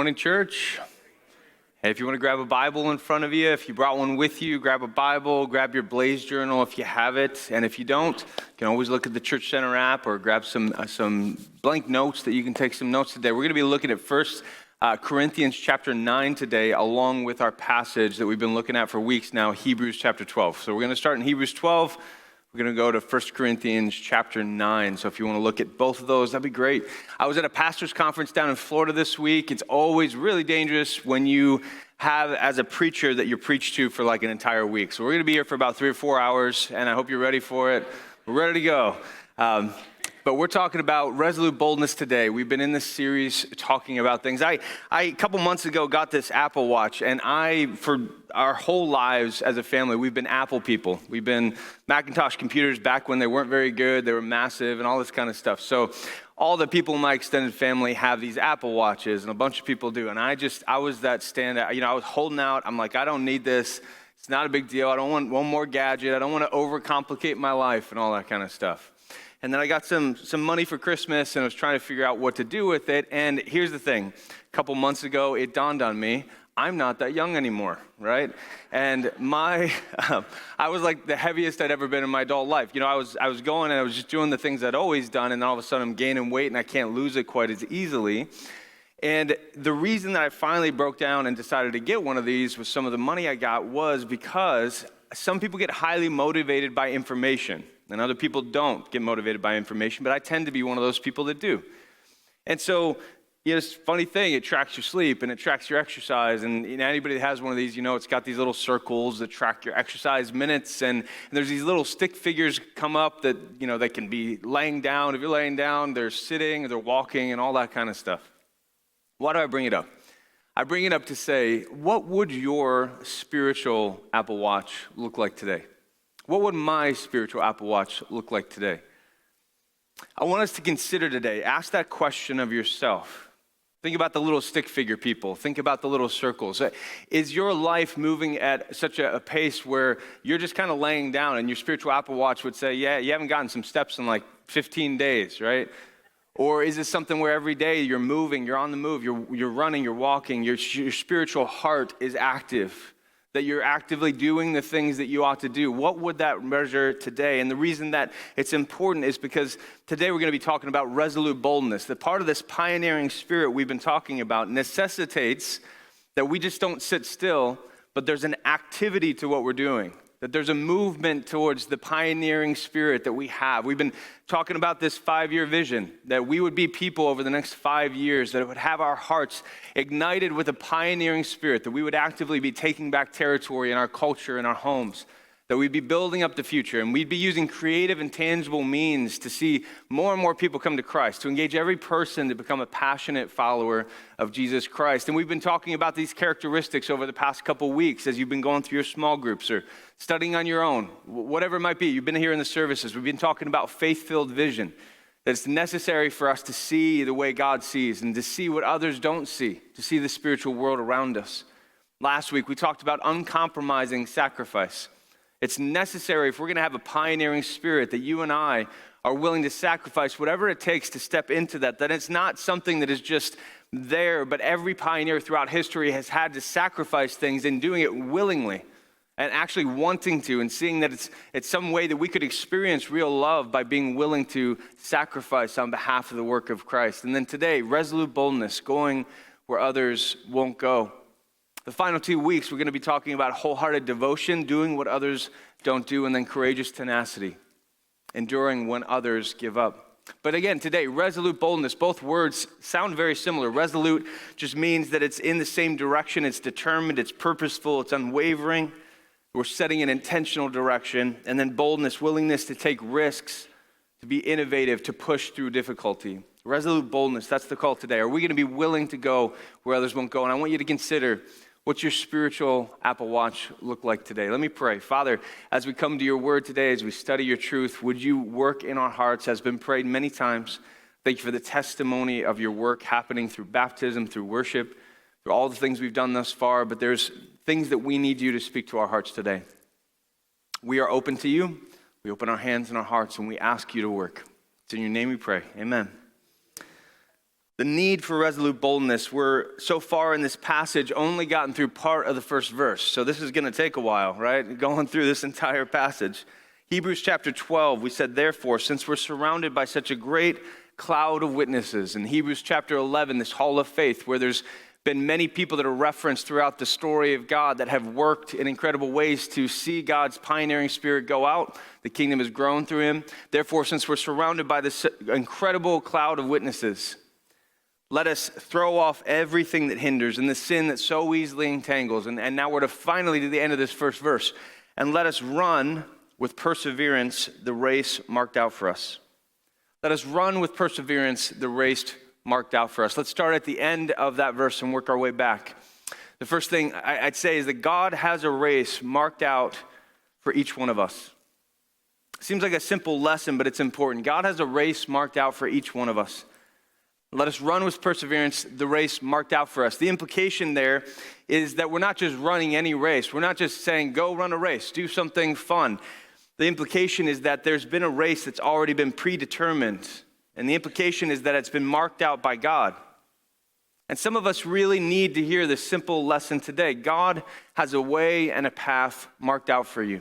Morning, church. Hey, if you want to grab a Bible in front of you, if you brought one with you, grab a Bible, grab your Blaze Journal if you have it. And if you don't, you can always look at the Church Center app or grab some blank notes that you can take some notes today. We're going to be looking at First Corinthians chapter 9 today, along with our passage that we've been looking at for weeks now, Hebrews chapter 12. So we're going to start in Hebrews 12. We're going to go to 1 Corinthians chapter 9. So if you want to look at both of those, that'd be great. I was at a pastor's conference down in Florida this week. It's always really dangerous when you have as a preacher that you're preached to for like an entire week. So we're going to be here for about 3 or 4 hours, and I hope you're ready for it. We're ready to go. But we're talking about Resolute Boldness today. We've been in this series talking about things. I a couple months ago got this Apple Watch, and for our whole lives as a family, we've been Apple people. We've been Macintosh computers back when they weren't very good. They were massive and all this kind of stuff. So all the people in my extended family have these Apple Watches, and a bunch of people do. And I was that standout. I was holding out. I'm like, I don't need this. It's not a big deal. I don't want one more gadget. I don't want to overcomplicate my life and all that kind of stuff. And then I got some money for Christmas, and I was trying to figure out what to do with it. And here's the thing. A couple months ago, it dawned on me, I'm not that young anymore, right? And I was like the heaviest I'd ever been in my adult life. I was going and I was just doing the things I'd always done, and all of a sudden I'm gaining weight, and I can't lose it quite as easily. And the reason that I finally broke down and decided to get one of these with some of the money I got was because some people get highly motivated by information, and other people don't get motivated by information, but I tend to be one of those people that do. And so, it's a funny thing, it tracks your sleep and it tracks your exercise, and anybody that has one of these, it's got these little circles that track your exercise minutes, and there's these little stick figures come up that, they can be laying down. If you're laying down, they're sitting, they're walking, and all that kind of stuff. Why do I bring it up? I bring it up to say, what would your spiritual Apple Watch look like today? What would my spiritual Apple Watch look like today? I want us to consider today, ask that question of yourself. Think about the little stick figure people. Think about the little circles. Is your life moving at such a pace where you're just kind of laying down, and your spiritual Apple Watch would say, yeah, you haven't gotten some steps in like 15 days, right? Or is it something where every day you're moving, you're on the move, you're running, you're walking, your spiritual heart is active, that you're actively doing the things that you ought to do? What would that measure today? And the reason that it's important is because today we're going to be talking about resolute boldness. The part of this pioneering spirit we've been talking about necessitates that we just don't sit still, but there's an activity to what we're doing. That there's a movement towards the pioneering spirit that we have. We've been talking about this 5-year vision, that we would be people over the next 5 years that would have our hearts ignited with a pioneering spirit, that we would actively be taking back territory in our culture, in our homes, that we'd be building up the future, and we'd be using creative and tangible means to see more and more people come to Christ, to engage every person to become a passionate follower of Jesus Christ. And we've been talking about these characteristics over the past couple weeks as you've been going through your small groups or studying on your own, whatever it might be. You've been here in the services. We've been talking about faith-filled vision, that it's necessary for us to see the way God sees and to see what others don't see, to see the spiritual world around us. Last week, we talked about uncompromising sacrifice. It's necessary if we're going to have a pioneering spirit that you and I are willing to sacrifice whatever it takes to step into that it's not something that is just there, but every pioneer throughout history has had to sacrifice things and doing it willingly and actually wanting to and seeing that it's some way that we could experience real love by being willing to sacrifice on behalf of the work of Christ. And then today, resolute boldness, going where others won't go. The final 2 weeks, we're going to be talking about wholehearted devotion, doing what others don't do, and then courageous tenacity, enduring when others give up. But again, today, resolute boldness, both words sound very similar. Resolute just means that it's in the same direction, it's determined, it's purposeful, it's unwavering. We're setting an intentional direction. And then boldness, willingness to take risks, to be innovative, to push through difficulty. Resolute boldness, that's the call today. Are we going to be willing to go where others won't go? And I want you to consider, what's your spiritual Apple Watch look like today? Let me pray. Father, as we come to your word today, as we study your truth, would you work in our hearts, as been prayed many times. Thank you for the testimony of your work happening through baptism, through worship, through all the things we've done thus far, but there's things that we need you to speak to our hearts today. We are open to you. We open our hands and our hearts, and we ask you to work. It's in your name we pray. Amen. The need for resolute boldness. We're so far in this passage only gotten through part of the first verse. So this is going to take a while, right? Going through this entire passage. Hebrews chapter 12, we said, therefore, since we're surrounded by such a great cloud of witnesses. In Hebrews chapter 11, this hall of faith, where there's been many people that are referenced throughout the story of God that have worked in incredible ways to see God's pioneering spirit go out. The kingdom has grown through him. Therefore, since we're surrounded by this incredible cloud of witnesses, let us throw off everything that hinders and the sin that so easily entangles. And now we're finally to the end of this first verse. And let us run with perseverance the race marked out for us. Let us run with perseverance the race marked out for us. Let's start at the end of that verse and work our way back. The first thing I'd say is that God has a race marked out for each one of us. Seems like a simple lesson, but it's important. God has a race marked out for each one of us. Let us run with perseverance the race marked out for us. The implication there is that we're not just running any race. We're not just saying, go run a race, do something fun. The implication is that there's been a race that's already been predetermined. And the implication is that it's been marked out by God. And some of us really need to hear this simple lesson today. God has a way and a path marked out for you.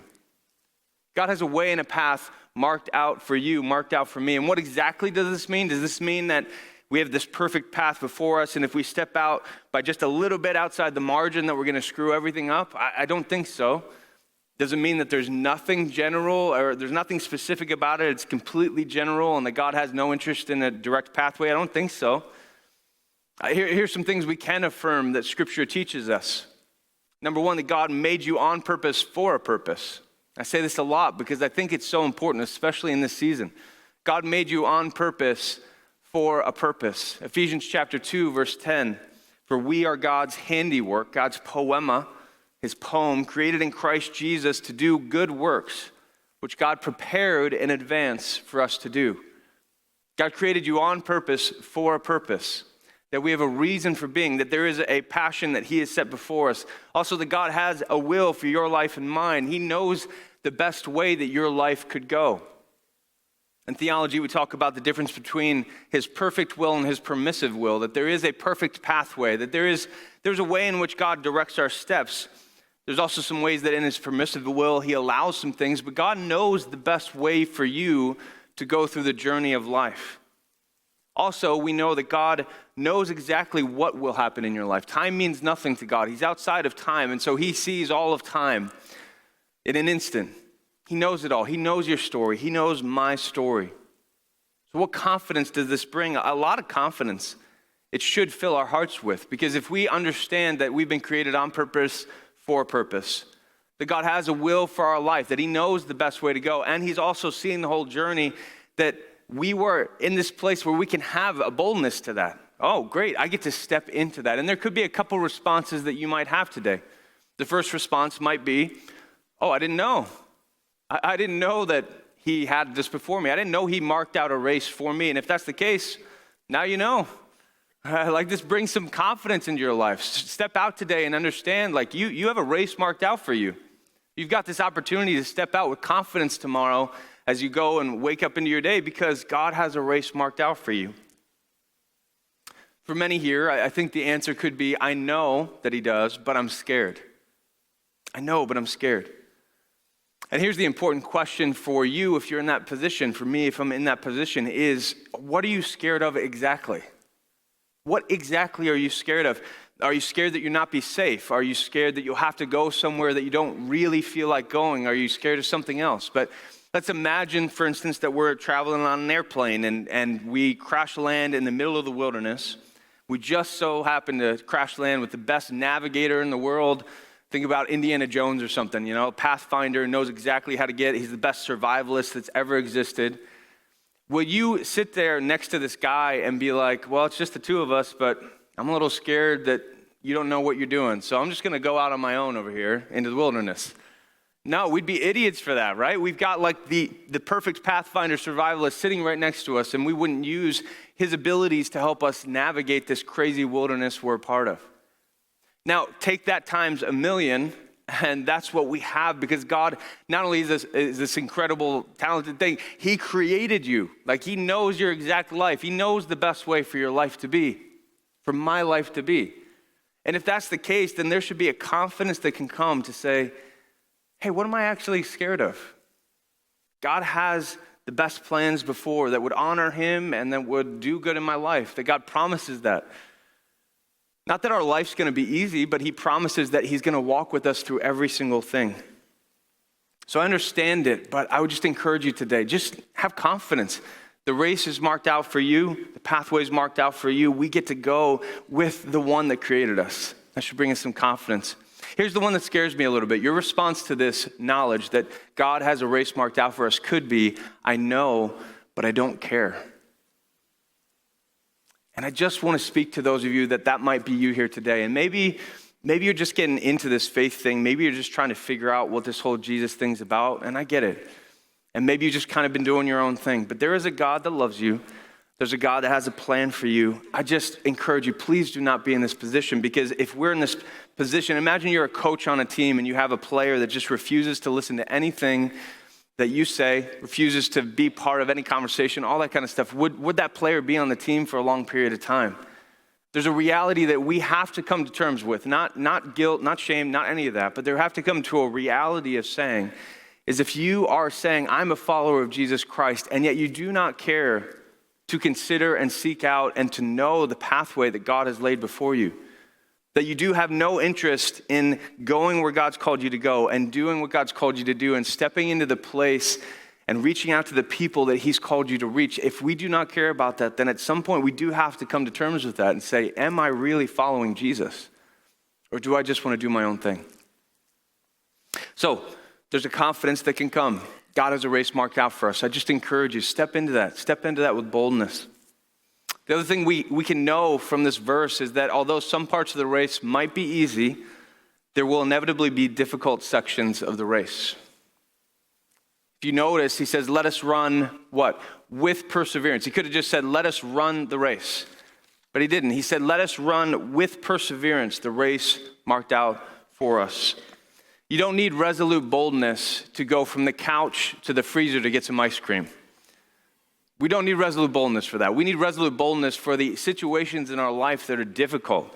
God has a way and a path marked out for you, marked out for me. And what exactly does this mean? Does this mean that we have this perfect path before us, and if we step out by just a little bit outside the margin that we're going to screw everything up? I don't think so. Does it mean that there's nothing general or there's nothing specific about it? It's completely general and that God has no interest in a direct pathway? I don't think so. Here's some things we can affirm that Scripture teaches us. Number one, that God made you on purpose for a purpose. I say this a lot because I think it's so important, especially in this season. God made you on purpose for a purpose. Ephesians chapter 2, verse 10, for we are God's handiwork, God's poema, his poem, created in Christ Jesus to do good works, which God prepared in advance for us to do. God created you on purpose for a purpose, that we have a reason for being, that there is a passion that he has set before us. Also, that God has a will for your life and mine. He knows the best way that your life could go. In theology, we talk about the difference between his perfect will and his permissive will, that there is a perfect pathway, that there's a way in which God directs our steps. There's also some ways that in his permissive will, he allows some things, but God knows the best way for you to go through the journey of life. Also, we know that God knows exactly what will happen in your life. Time means nothing to God. He's outside of time, and so he sees all of time in an instant. He knows it all. He knows your story. He knows my story. So what confidence does this bring? A lot of confidence. It should fill our hearts with, because if we understand that we've been created on purpose for a purpose, that God has a will for our life, that he knows the best way to go, and he's also seeing the whole journey, that we were in this place where we can have a boldness to that. Oh, great, I get to step into that. And there could be a couple responses that you might have today. The first response might be, oh, I didn't know. I didn't know that he had this before me. I didn't know he marked out a race for me. And if that's the case, now you know. Like, this brings some confidence into your life. Step out today and understand, like, you have a race marked out for you. You've got this opportunity to step out with confidence tomorrow as you go and wake up into your day, because God has a race marked out for you. For many here, I think the answer could be, I know that he does, but I'm scared. I know, but I'm scared. And here's the important question for you if you're in that position. For me, if I'm in that position, is what are you scared of exactly? What exactly are you scared of? Are you scared that you'll not be safe? Are you scared that you'll have to go somewhere that you don't really feel like going? Are you scared of something else? But let's imagine, for instance, that we're traveling on an airplane and we crash land in the middle of the wilderness. We just so happen to crash land with the best navigator in the world. Think about Indiana Jones or something, you know, Pathfinder, knows exactly how to get. He's the best survivalist that's ever existed. Will you sit there next to this guy and be like, well, it's just the two of us, but I'm a little scared that you don't know what you're doing, so I'm just going to go out on my own over here into the wilderness? No, we'd be idiots for that, right? We've got like the perfect Pathfinder survivalist sitting right next to us, and we wouldn't use his abilities to help us navigate this crazy wilderness we're a part of. Now, take that times a million, And that's what we have because God not only is this incredible, talented thing, he created you. Like he knows your exact life. He knows the best way for your life to be, for my life to be. And if that's the case, then there should be a confidence that can come to say, hey, what am I actually scared of? God has the best plans before that would honor him and that would do good in my life, that God promises that. Not that our life's going to be easy, but he promises that he's going to walk with us through every single thing. So I understand it, but I would just encourage you today, just have confidence. The race is marked out for you. The pathway is marked out for you. We get to go with the one that created us. That should bring us some confidence. Here's the one that scares me a little bit. Your response to this knowledge that God has a race marked out for us could be, I know, but I don't care. And I just want to speak to those of you that might be you here today. And maybe you're just getting into this faith thing. Maybe you're just trying to figure out what this whole Jesus thing's about. And I get it. And maybe you've just kind of been doing your own thing. But there is a God that loves you. There's a God that has a plan for you. I just encourage you, please do not be in this position. Because if we're in this position, imagine you're a coach on a team and you have a player that just refuses to listen to anything that you say, refuses to be part of any conversation, all that kind of stuff. Would that player be on the team for a long period of time? There's a reality that we have to come to terms with, not guilt, not shame, not any of that, but there have to come to a reality of saying, is if you are saying, I'm a follower of Jesus Christ, and yet you do not care to consider and seek out and to know the pathway that God has laid before you, that you do have no interest in going where God's called you to go and doing what God's called you to do and stepping into the place and reaching out to the people that he's called you to reach. If we do not care about that, then at some point we do have to come to terms with that and say, am I really following Jesus? Or do I just want to do my own thing? So there's a confidence that can come. God has a race marked out for us. I just encourage you, step into that. Step into that with boldness. The other thing we can know from this verse is that although some parts of the race might be easy, there will inevitably be difficult sections of the race. If you notice, he says, let us run what? With perseverance. He could have just said, let us run the race. But he didn't. He said, let us run with perseverance the race marked out for us. You don't need resolute boldness to go from the couch to the freezer to get some ice cream. We don't need resolute boldness for that. We need resolute boldness for the situations in our life that are difficult.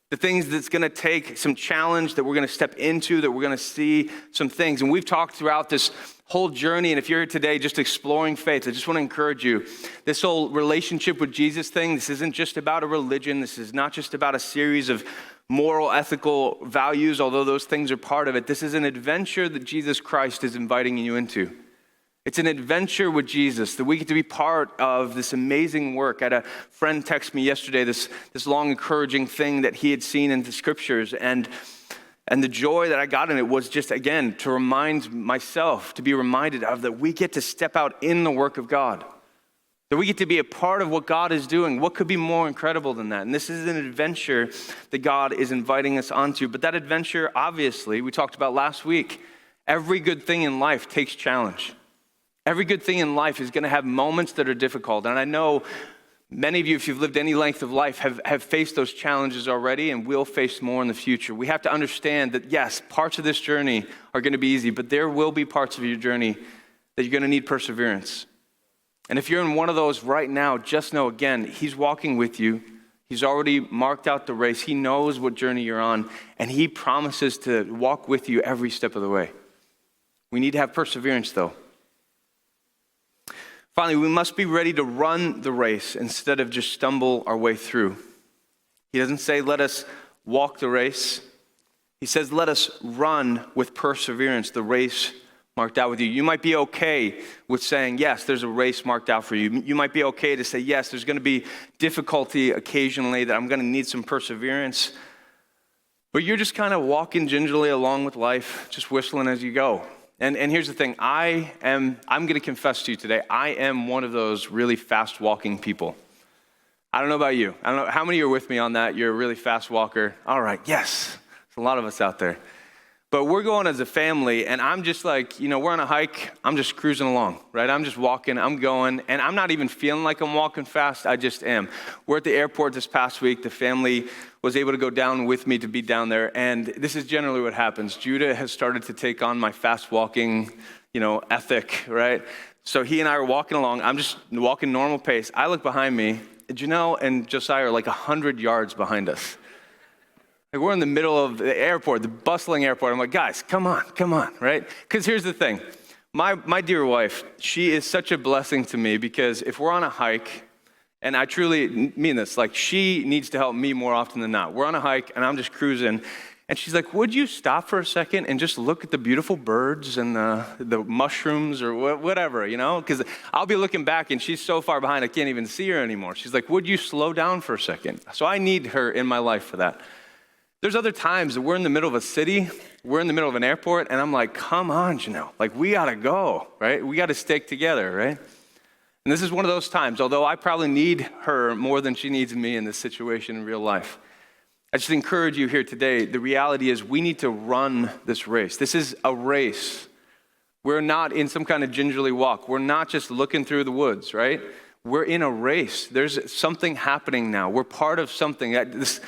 The things that's going to take some challenge that we're going to step into, that we're going to see some things. And we've talked throughout this whole journey, and if you're here today just exploring faith, I just want to encourage you. This whole relationship with Jesus thing, this isn't just about a religion. This is not just about a series of moral, ethical values, although those things are part of it. This is an adventure that Jesus Christ is inviting you into. It's an adventure with Jesus that we get to be part of this amazing work. I had a friend text me yesterday this long encouraging thing that he had seen in the scriptures, and the joy that I got in it was just, again, to remind myself, to be reminded of that we get to step out in the work of God, that we get to be a part of what God is doing. What could be more incredible than that? And this is an adventure that God is inviting us onto. But that adventure, obviously, we talked about last week, every good thing in life takes challenge. Every good thing in life is going to have moments that are difficult. And I know many of you, if you've lived any length of life, have faced those challenges already and will face more in the future. We have to understand that, yes, parts of this journey are going to be easy, but there will be parts of your journey that you're going to need perseverance. And if you're in one of those right now, just know, again, he's walking with you. He's already marked out the race. He knows what journey you're on, and he promises to walk with you every step of the way. We need to have perseverance, though. Finally, we must be ready to run the race instead of just stumble our way through. He doesn't say, let us walk the race. He says, let us run with perseverance the race marked out with you. You might be okay with saying, yes, there's a race marked out for you. You might be okay to say, yes, there's going to be difficulty occasionally, that I'm going to need some perseverance. But you're just kind of walking gingerly along with life, just whistling as you go. And here's the thing, I'm going to confess to you today, I am one of those really fast walking people. I don't know about you. I don't know, how many are with me on that? You're a really fast walker. All right, yes, there's a lot of us out there. But we're going as a family, and I'm just like, we're on a hike. I'm just cruising along, right? I'm just walking, I'm going, and I'm not even feeling like I'm walking fast. I just am. We're at the airport this past week. The family was able to go down with me to be down there, and this is generally what happens. Judah has started to take on my fast walking, ethic, right? So he and I are walking along. I'm just walking normal pace. I look behind me, and Janelle and Josiah are like 100 yards behind us. Like we're in the middle of the airport, the bustling airport. I'm like, guys, come on, right? Because here's the thing. My dear wife, she is such a blessing to me because if we're on a hike, and I truly mean this, like she needs to help me more often than not. We're on a hike and I'm just cruising. And she's like, would you stop for a second and just look at the beautiful birds and the mushrooms or whatever, Because I'll be looking back and she's so far behind I can't even see her anymore. She's like, would you slow down for a second? So I need her in my life for that. There's other times that we're in the middle of a city, we're in the middle of an airport, and I'm like, come on, Janelle, like we gotta go, right? We gotta stick together, right? And this is one of those times, although I probably need her more than she needs me in this situation in real life. I just encourage you here today, the reality is we need to run this race. This is a race. We're not in some kind of gingerly walk. We're not just looking through the woods, right? We're in a race. There's something happening now. We're part of something. This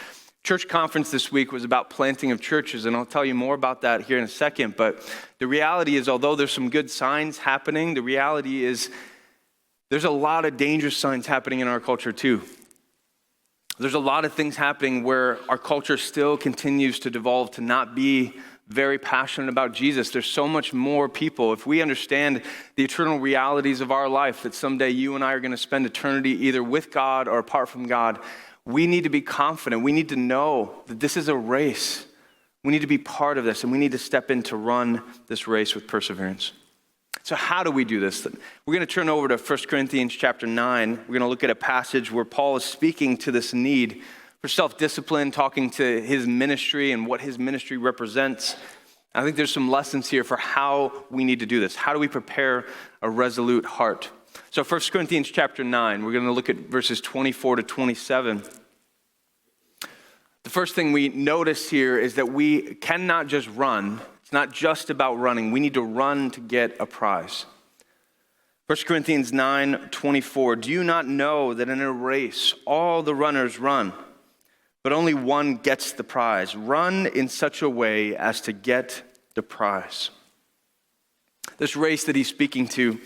church conference this week was about planting of churches, and I'll tell you more about that here in a second. But the reality is, although there's some good signs happening, the reality is there's a lot of dangerous signs happening in our culture too. There's a lot of things happening where our culture still continues to devolve to not be very passionate about Jesus. There's so much more people. If we understand the eternal realities of our life, that someday you and I are going to spend eternity either with God or apart from God, we need to be confident. We need to know that this is a race. We need to be part of this, and we need to step in to run this race with perseverance. So how do we do this? We're going to turn over to 1 Corinthians chapter 9. We're going to look at a passage where Paul is speaking to this need for self-discipline, talking to his ministry and what his ministry represents. I think there's some lessons here for how we need to do this. How do we prepare a resolute heart? So 1 Corinthians chapter 9, we're going to look at verses 24 to 27. The first thing we notice here is that we cannot just run. It's not just about running. We need to run to get a prize. 1 Corinthians 9:24. Do you not know that in a race all the runners run, but only one gets the prize? Run in such a way as to get the prize. This race that he's speaking to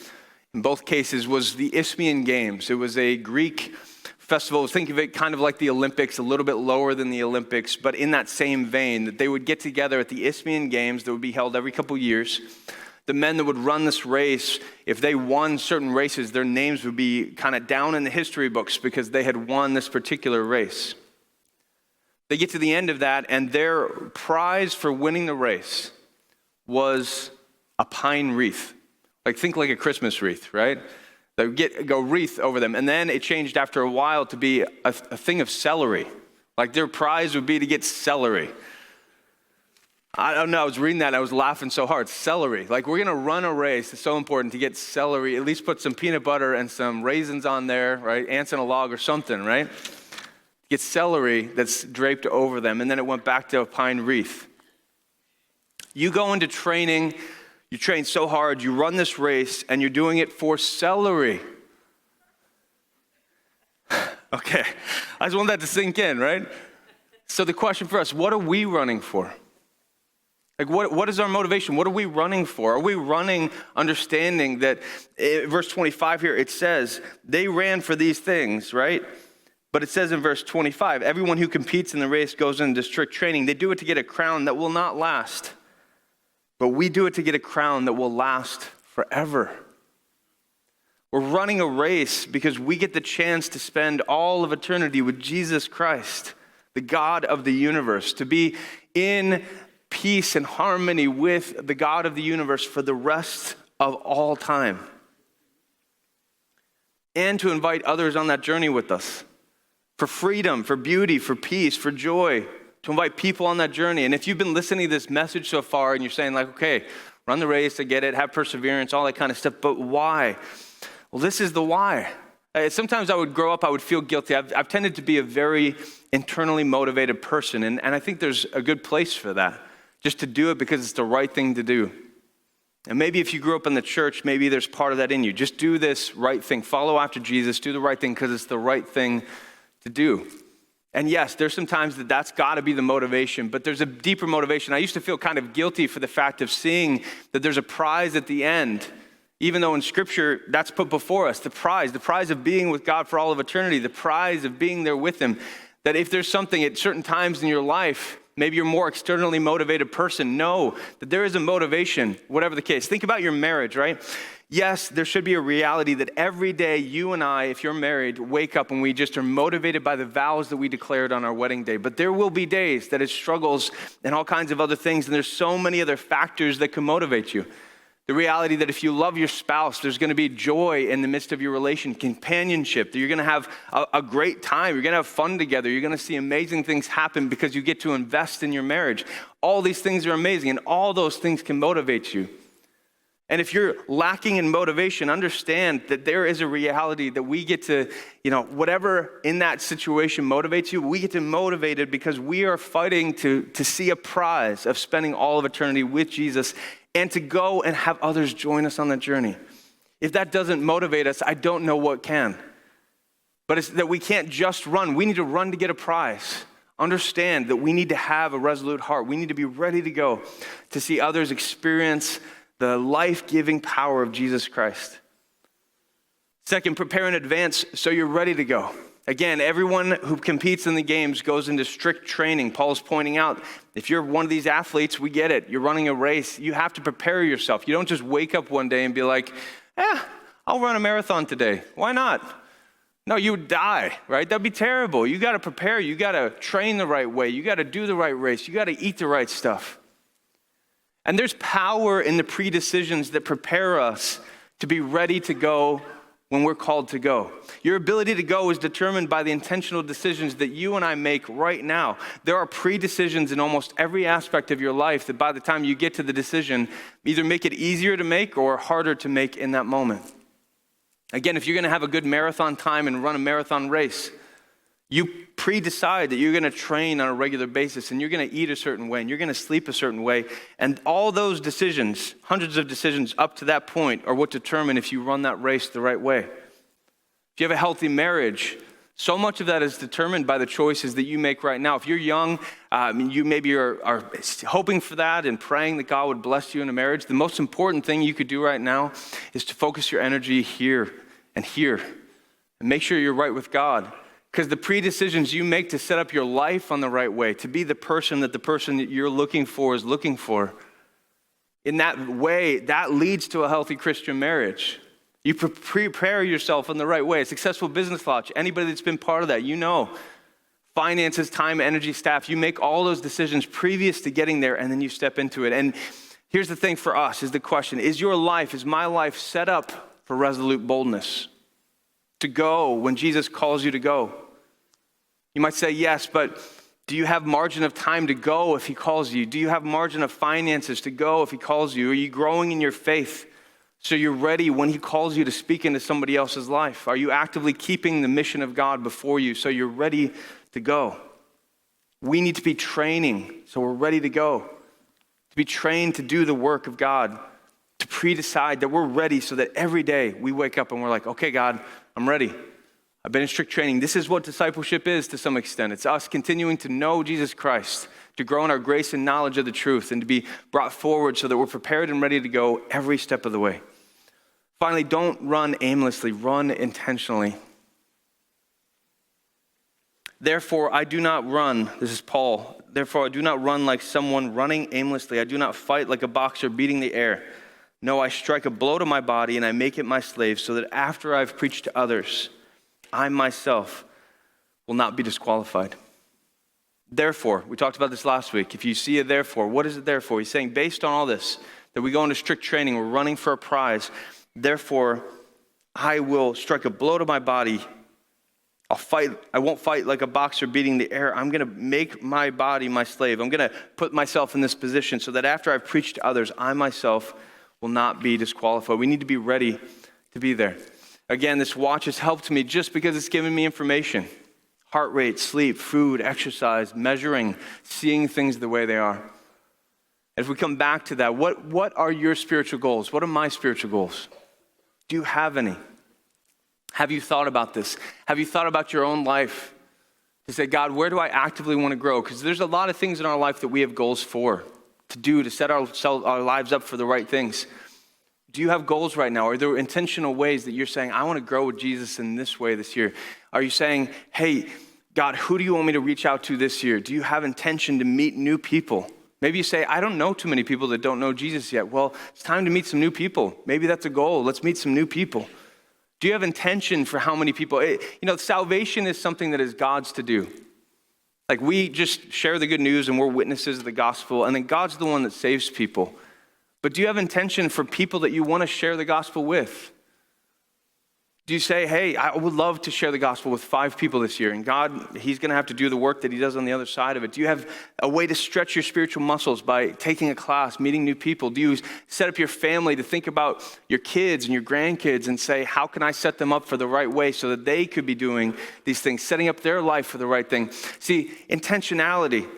in both cases was the Isthmian Games. It was a Greek festival. Think of it kind of like the Olympics, a little bit lower than the Olympics, but in that same vein, that they would get together at the Isthmian Games that would be held every couple years. The men that would run this race, if they won certain races, their names would be kind of down in the history books because they had won this particular race. They get to the end of that, and their prize for winning the race was a pine wreath. Think like a Christmas wreath, right? They would go wreath over them. And then it changed after a while to be a thing of celery. Like their prize would be to get celery. I don't know, I was reading that, I was laughing so hard. Celery. Like we're going to run a race. It's so important to get celery. At least put some peanut butter and some raisins on there, right? Ants in a log or something, right? Get celery that's draped over them. And then it went back to a pine wreath. You go into training. You train so hard, you run this race, and you're doing it for celery. Okay, I just want that to sink in, right? So the question for us, what are we running for? Like what is our motivation? What are we running for? Are we running understanding that, verse 25 here, it says, they ran for these things, right? But it says in verse 25, everyone who competes in the race goes into strict training. They do it to get a crown that will not last. But we do it to get a crown that will last forever. We're running a race because we get the chance to spend all of eternity with Jesus Christ, the God of the universe, to be in peace and harmony with the God of the universe for the rest of all time. And to invite others on that journey with us for freedom, for beauty, for peace, for joy. To invite people on that journey. And if you've been listening to this message so far and you're saying like, okay, run the race, I get it, have perseverance, all that kind of stuff, but why? Well, this is the why. Sometimes I would grow up, I would feel guilty. I've tended to be a very internally motivated person, and I think there's a good place for that. just to do it because it's the right thing to do. And maybe if you grew up in the church, maybe there's part of that in you. Just do this right thing. Follow after Jesus. Do the right thing because it's the right thing to do. And yes, there's some times that's got to be the motivation, but there's a deeper motivation. I used to feel kind of guilty for the fact of seeing that there's a prize at the end, even though in Scripture that's put before us, the prize of being with God for all of eternity, the prize of being there with Him. That if there's something at certain times in your life, maybe you're a more externally motivated person, know that there is a motivation, whatever the case. Think about your marriage, right? Yes, there should be a reality that every day you and I, if you're married, wake up and we just are motivated by the vows that we declared on our wedding day. But there will be days that it struggles and all kinds of other things, and there's so many other factors that can motivate you. The reality that if you love your spouse, there's going to be joy in the midst of your relation, companionship, that you're going to have a great time, you're going to have fun together, you're going to see amazing things happen because you get to invest in your marriage. All these things are amazing, and all those things can motivate you. And if you're lacking in motivation, understand that there is a reality that we get to, whatever in that situation motivates you, we get to motivate it because we are fighting to see a prize of spending all of eternity with Jesus and to go and have others join us on that journey. If that doesn't motivate us, I don't know what can. But it's that we can't just run. We need to run to get a prize. Understand that we need to have a resolute heart. We need to be ready to go to see others experience the life-giving power of Jesus Christ. Second, prepare in advance so you're ready to go. Again, everyone who competes in the games goes into strict training. Paul's pointing out, if you're one of these athletes, we get it. You're running a race. You have to prepare yourself. You don't just wake up one day and be like, I'll run a marathon today. Why not? No, you would die, right? That'd be terrible. You got to prepare. You got to train the right way. You got to do the right race. You got to eat the right stuff. And there's power in the pre-decisions that prepare us to be ready to go when we're called to go. Your ability to go is determined by the intentional decisions that you and I make right now. There are pre-decisions in almost every aspect of your life that by the time you get to the decision, either make it easier to make or harder to make in that moment. Again, if you're going to have a good marathon time and run a marathon race, you pre-decide that you're going to train on a regular basis and you're going to eat a certain way and you're going to sleep a certain way. And all those decisions, hundreds of decisions up to that point, are what determine if you run that race the right way. If you have a healthy marriage, so much of that is determined by the choices that you make right now. If you're young, you maybe are hoping for that and praying that God would bless you in a marriage. The most important thing you could do right now is to focus your energy here and make sure you're right with God. Because the pre-decisions you make to set up your life on the right way, to be the person that you're looking for is looking for, in that way, that leads to a healthy Christian marriage. You prepare yourself in the right way. A successful business launch, anybody that's been part of that, finances, time, energy, staff, you make all those decisions previous to getting there, and then you step into it. And here's the thing for us, is the question, is my life set up for resolute boldness? To go when Jesus calls you to go? You might say yes, but do you have margin of time to go if He calls you? Do you have margin of finances to go if He calls you? Are you growing in your faith so you're ready when He calls you to speak into somebody else's life? Are you actively keeping the mission of God before you so you're ready to go? We need to be training so we're ready to go, to be trained to do the work of God, to pre-decide that we're ready so that every day we wake up and we're like, okay, God, I'm ready. I've been in strict training. This is what discipleship is to some extent. It's us continuing to know Jesus Christ, to grow in our grace and knowledge of the truth, and to be brought forward so that we're prepared and ready to go every step of the way. Finally, don't run aimlessly, run intentionally. Therefore, I do not run, this is Paul, therefore I do not run like someone running aimlessly. I do not fight like a boxer beating the air. No, I strike a blow to my body and I make it my slave so that after I've preached to others, I myself will not be disqualified. Therefore, we talked about this last week. If you see a therefore, what is it there for? He's saying based on all this, that we go into strict training, we're running for a prize. Therefore, I will strike a blow to my body. I won't fight like a boxer beating the air. I'm going to make my body my slave. I'm going to put myself in this position so that after I've preached to others, I myself will not be disqualified. We need to be ready to be there. Again, this watch has helped me just because it's given me information. Heart rate, sleep, food, exercise, measuring, seeing things the way they are. If we come back to that, what are your spiritual goals? What are my spiritual goals? Do you have any? Have you thought about this? Have you thought about your own life? To say, God, where do I actively want to grow? Because there's a lot of things in our life that we have goals for, to do, to set our lives up for the right things. Do you have goals right now? Are there intentional ways that you're saying, I want to grow with Jesus in this way this year? Are you saying, hey, God, who do you want me to reach out to this year? Do you have intention to meet new people? Maybe you say, I don't know too many people that don't know Jesus yet. Well, it's time to meet some new people. Maybe that's a goal. Let's meet some new people. Do you have intention for how many people? Salvation is something that is God's to do. Like we just share the good news and we're witnesses of the gospel, and then God's the one that saves people. But do you have intention for people that you want to share the gospel with? Do you say, hey, I would love to share the gospel with 5 people this year, and God, he's going to have to do the work that he does on the other side of it? Do you have a way to stretch your spiritual muscles by taking a class, meeting new people? Do you set up your family to think about your kids and your grandkids and say, how can I set them up for the right way so that they could be doing these things, setting up their life for the right thing? See, intentionality.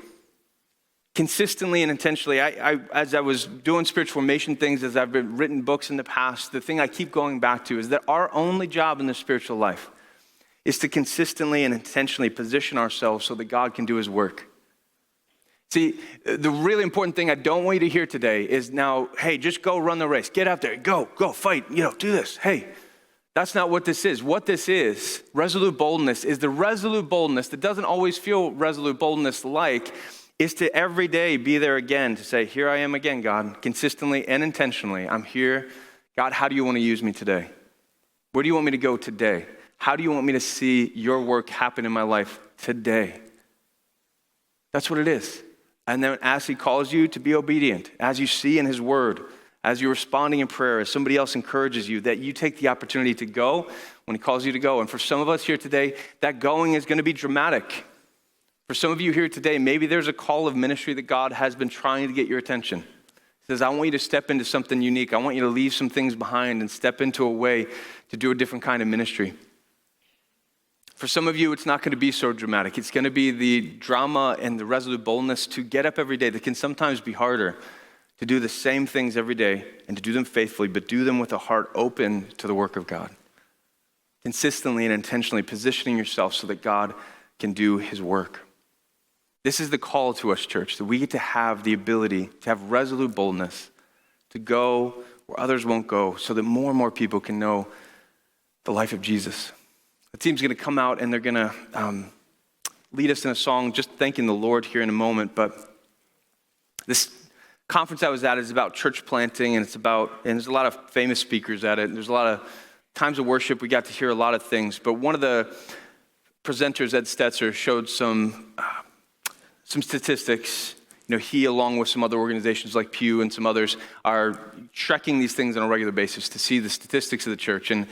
Consistently and intentionally, as I was doing spiritual formation things, as I've written books in the past, the thing I keep going back to is that our only job in the spiritual life is to consistently and intentionally position ourselves so that God can do his work. See, the really important thing I don't want you to hear today is now, hey, just go run the race. Get out there, go fight, do this. Hey, that's not what this is. What this is, resolute boldness, is the resolute boldness that doesn't always feel resolute boldness like, is to every day be there again, to say, here I am again, God, consistently and intentionally. I'm here. God, how do you want to use me today? Where do you want me to go today? How do you want me to see your work happen in my life today? That's what it is. And then as he calls you to be obedient, as you see in his word, as you're responding in prayer, as somebody else encourages you, that you take the opportunity to go when he calls you to go. And for some of us here today, that going is going to be dramatic. For some of you here today, maybe there's a call of ministry that God has been trying to get your attention. He says, I want you to step into something unique. I want you to leave some things behind and step into a way to do a different kind of ministry. For some of you, it's not going to be so dramatic. It's going to be the drama and the resolute boldness to get up every day that can sometimes be harder, to do the same things every day and to do them faithfully, but do them with a heart open to the work of God. Consistently and intentionally positioning yourself so that God can do his work. This is the call to us, church, that we get to have the ability to have resolute boldness, to go where others won't go, so that more and more people can know the life of Jesus. The team's going to come out and they're going to lead us in a song, just thanking the Lord here in a moment. But this conference I was at is about church planting, and there's a lot of famous speakers at it. And there's a lot of times of worship. We got to hear a lot of things. But one of the presenters, Ed Stetzer, showed some statistics. He, along with some other organizations like Pew and some others, are tracking these things on a regular basis to see the statistics of the church. And,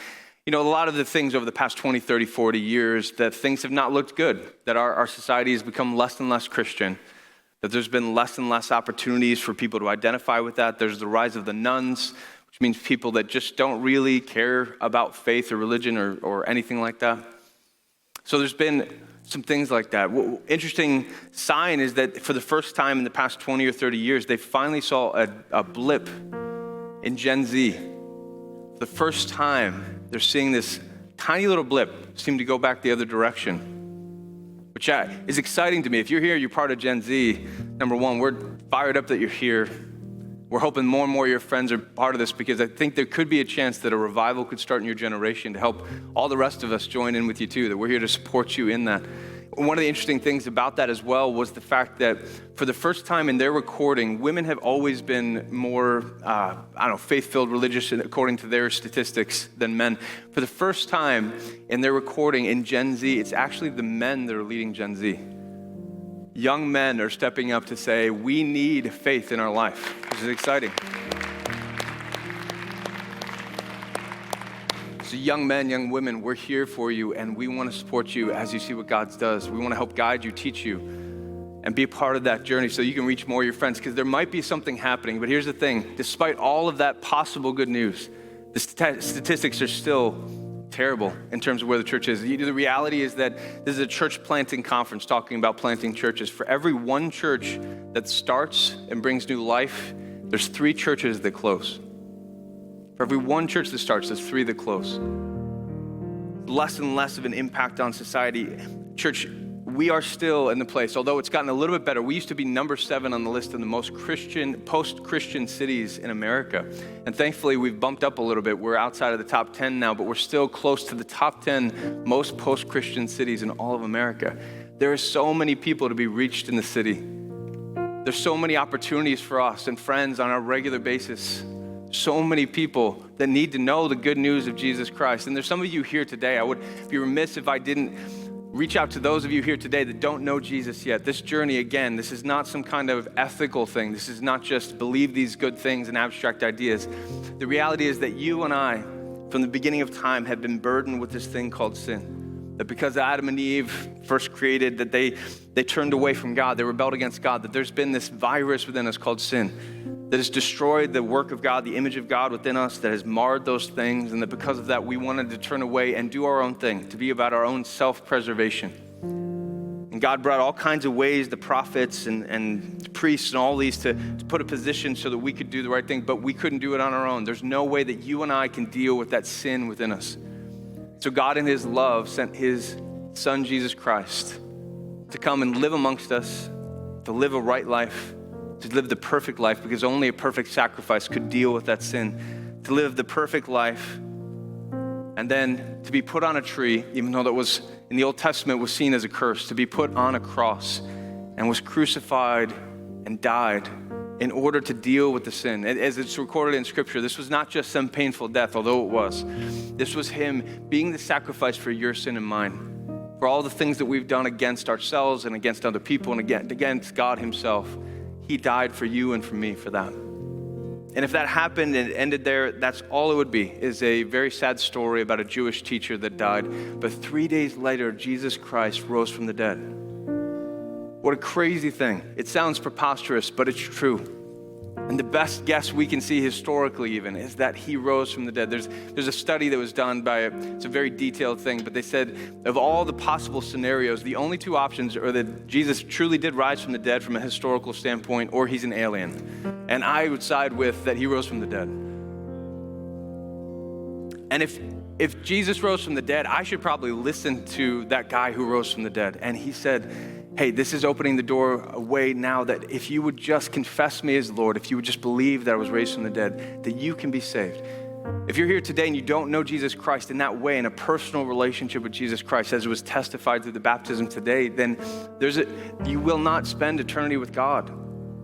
a lot of the things over the past 20, 30, 40 years, that things have not looked good, that our society has become less and less Christian, that there's been less and less opportunities for people to identify with that. There's the rise of the nuns, which means people that just don't really care about faith or religion or anything like that. So there's been some things like that. Interesting sign is that for the first time in the past 20 or 30 years, they finally saw a blip in Gen Z. For the first time, they're seeing this tiny little blip seem to go back the other direction, which is exciting to me. If you're here, you're part of Gen Z. Number one, we're fired up that you're here. We're hoping more and more of your friends are part of this, because I think there could be a chance that a revival could start in your generation to help all the rest of us join in with you too, that we're here to support you in that. One of the interesting things about that as well was the fact that for the first time in their recording, women have always been more, faith-filled, religious according to their statistics than men. For the first time in their recording in Gen Z, it's actually the men that are leading Gen Z. Young men are stepping up to say, we need faith in our life, which is exciting. So young men, young women, we're here for you, and we want to support you as you see what God does. We want to help guide you, teach you, and be a part of that journey so you can reach more of your friends, because there might be something happening. But here's the thing, despite all of that possible good news, the statistics are still terrible in terms of where the church is. The reality is that this is a church planting conference talking about planting churches. For every one church that starts and brings new life, there's 3 churches that close. For every one church that starts, there's 3 that close. Less and less of an impact on society. Church, we are still in the place, although it's gotten a little bit better. We used to be number 7 on the list of the most post-Christian cities in America. And thankfully, we've bumped up a little bit. We're outside of the top 10 now, but we're still close to the top 10 most post-Christian cities in all of America. There are so many people to be reached in the city. There's so many opportunities for us and friends on a regular basis. So many people that need to know the good news of Jesus Christ. And there's some of you here today. I would be remiss if I didn't reach out to those of you here today that don't know Jesus yet. This journey, again, this is not some kind of ethical thing. This is not just believe these good things and abstract ideas. The reality is that you and I, from the beginning of time, have been burdened with this thing called sin. That because Adam and Eve first created, that they turned away from God, they rebelled against God, that there's been this virus within us called sin that has destroyed the work of God, the image of God within us, that has marred those things, and that because of that, we wanted to turn away and do our own thing, to be about our own self-preservation. And God brought all kinds of ways, the prophets and priests and all these to put a position so that we could do the right thing, but we couldn't do it on our own. There's no way that you and I can deal with that sin within us. So God in his love sent his son, Jesus Christ, to come and live amongst us, to live a right life, to live the perfect life, because only a perfect sacrifice could deal with that sin, to live the perfect life, and then to be put on a tree, even though that was, in the Old Testament, was seen as a curse, to be put on a cross and was crucified and died in order to deal with the sin. As it's recorded in Scripture, this was not just some painful death, although it was. This was him being the sacrifice for your sin and mine, for all the things that we've done against ourselves and against other people and against God himself. He died for you and for me for that. And if that happened and it ended there, that's all it would be, is a very sad story about a Jewish teacher that died. But 3 days later, Jesus Christ rose from the dead. What a crazy thing. It sounds preposterous, but it's true. And the best guess we can see historically even is that he rose from the dead. There's a study that was done it's a very detailed thing, but they said of all the possible scenarios, the only 2 options are that Jesus truly did rise from the dead from a historical standpoint, or he's an alien. And I would side with that he rose from the dead. And if Jesus rose from the dead, I should probably listen to that guy who rose from the dead. And he said, hey, this is opening the door away now that if you would just confess me as Lord, if you would just believe that I was raised from the dead, that you can be saved. If you're here today and you don't know Jesus Christ in that way, in a personal relationship with Jesus Christ, as it was testified through the baptism today, then you will not spend eternity with God.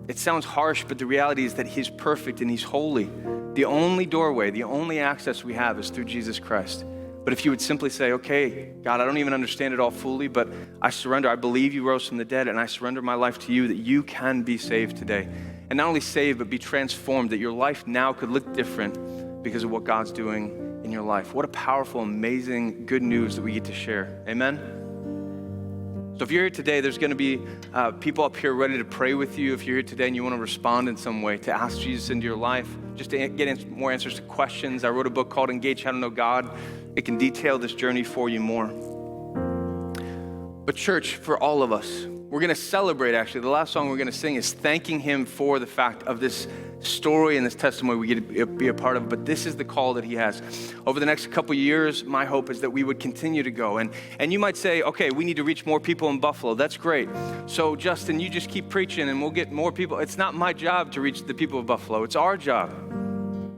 It sounds harsh, but the reality is that he's perfect and he's holy. The only doorway, the only access we have is through Jesus Christ. But if you would simply say, okay, God, I don't even understand it all fully, but I surrender. I believe you rose from the dead, and I surrender my life to you, that you can be saved today. And not only saved, but be transformed, that your life now could look different because of what God's doing in your life. What a powerful, amazing, good news that we get to share. Amen? So if you're here today, there's going to be people up here ready to pray with you. If you're here today and you want to respond in some way, to ask Jesus into your life, just to get more answers to questions. I wrote a book called Engage How to Know God. It can detail this journey for you more. But church, for all of us, we're going to celebrate, actually. The last song we're going to sing is thanking him for the fact of this story and this testimony we get to be a part of. But this is the call that he has. Over the next couple years, my hope is that we would continue to go. And you might say, okay, we need to reach more people in Buffalo. That's great. So Justin, you just keep preaching and we'll get more people. It's not my job to reach the people of Buffalo. It's our job.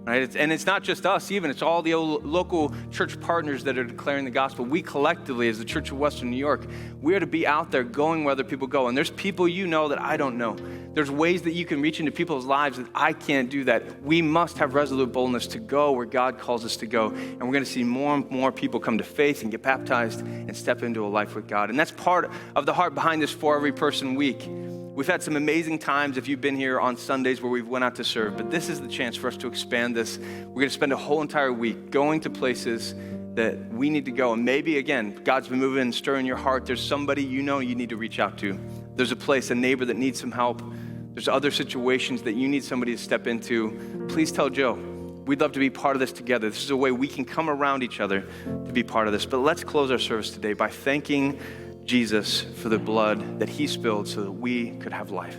Right? And it's not just us even, it's all the local church partners that are declaring the gospel. We collectively, as the Church of Western New York, we are to be out there going where other people go. And there's people you know that I don't know. There's ways that you can reach into people's lives that I can't do that. We must have resolute boldness to go where God calls us to go. And we're going to see more and more people come to faith and get baptized and step into a life with God. And that's part of the heart behind this For Every Person week. We've had some amazing times if you've been here on Sundays where we've went out to serve, but this is the chance for us to expand this. We're going to spend a whole entire week going to places that we need to go. And maybe, again, God's been moving and stirring your heart. There's somebody you know you need to reach out to. There's a place, a neighbor that needs some help. There's other situations that you need somebody to step into. Please tell Joe. We'd love to be part of this together. This is a way we can come around each other to be part of this. But let's close our service today by thanking Jesus for the blood that he spilled so that we could have life.